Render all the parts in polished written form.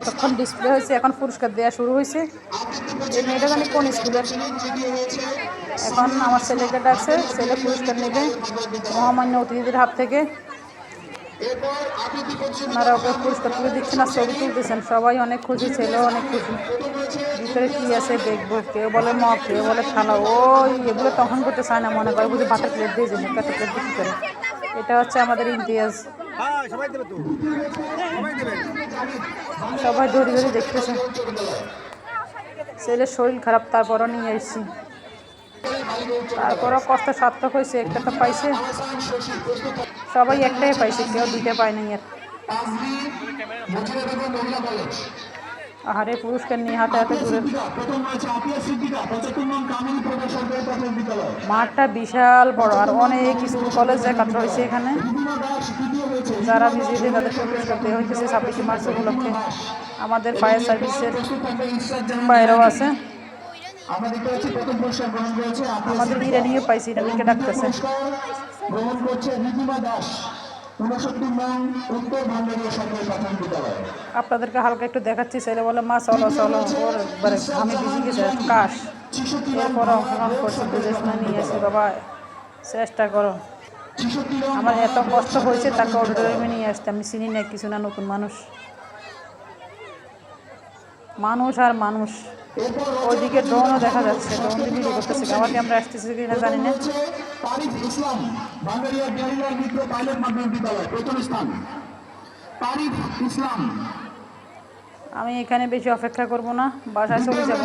তখন ডিসপ্লে হয়েছে, এখন পুরস্কার দেওয়া শুরু হয়েছে। এই মেয়েটা জানি কোন স্কুলের। এখন আমার ছেলেকে ডাকছে, ছেলে পুরস্কার নেবে মহামান্য অতিথিদের হাত থেকে। ওনারা ওকে পুরস্কার তুলে দিচ্ছেন আর ছবি তুলতেছেন। সবাই অনেক খুশি, ছেলেও অনেক খুশি। ভিতরে কি আছে দেখবো। কেউ বলে মগ, কেউ বলে থালা। ওই এগুলো তখন করতে চায় না, মনে করে বুঝি ভাতের প্লেট দিয়ে জন্য একটা প্লেট বিক্রি করে। এটা হচ্ছে আমাদের ইমতিয়াজ। সবাই ধরে ধরে দেখতেছে। ছেলের শরীর খারাপ, তারপরও নিয়ে এসেছি। তারপরও কষ্ট সার্থক হয়েছে, একটা তো পাইছে। সবাই একটাই পাইছে, কেউ দুইটা পায় নাই। আর আহারে পুরস্কার নিয়ে হাতে হাতে ঘুরে। মাঠটা বিশাল বড় আর অনেক স্কুল কলেজ একাত্র হয়েছে এখানে। যারা বিজয়ী তাদেরকে পুরস্কার দেওয়া হইতেছে 26শে মার্চ উপলক্ষে। আমাদের ফায়ার সার্ভিসের বাইরেও আছে। আমাদের ইরানিও পাইছে, ইরানিকে ডাকতেছে। আপনাদেরকে হালকা একটু দেখাচ্ছি। ছেলে বলে মা চলো চলো, ওর একবারে ঘামে ভিজে গেছে কাশ। এরপরে অংশগ্রহণ করছে, বুঝে শুনে নিয়ে আসি। বাবা চেষ্টা করো। আমার এত কষ্ট হয়েছে তাকে অডিটোরিয়ামে নিয়ে আসতে। আমি চিনি না কিছু না, নতুন মানুষ। মানুষ আর মানুষ। ওইদিকে ড্রোনও দেখা যাচ্ছে, ড্রোন দিয়ে ভিডিও করতেছে। আমার ক্যামেরা আসতেছে কিনা জানি না। আমি এখানে বেশি অপেক্ষা করব না, বাসায় চলে যাব।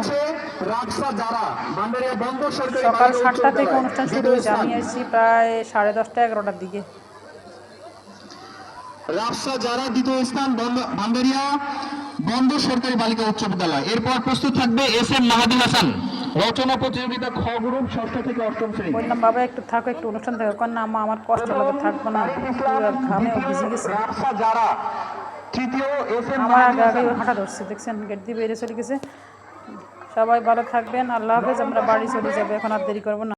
সকাল 7টা থেকে অনুষ্ঠান শুরু হয়েছে। আমি এসেছি প্রায় 10:30 11টার দিকে। রাফসা যারা দ্বিতীয় স্থান, ভান্ডারিয়া বন্দর সরকারি বালিকা উচ্চ বিদ্যালয়। এরপর প্রস্তুত থাকবে এস এম মাহাদুল হাসান, রচনা প্রতিযোগিতা খ গ্রুপ 6ষ্ঠ থেকে 8ম শ্রেণী। বললাম বাবা একটু থাকো, একটু অনুষ্ঠান থাকো। কারণ না মা আমার কষ্ট লাগে, থাকবো না, ঘামে ভিজে গেছে। আমার আগে আগে হাঁটা ধরছে, দেখছেন গেট দিয়ে বেরিয়ে চলে গেছে। সবাই ভালো থাকবেন, আল্লাহ হাফেজ। আমরা বাড়ি চলে যাবো, এখন আর দেরি করবো না।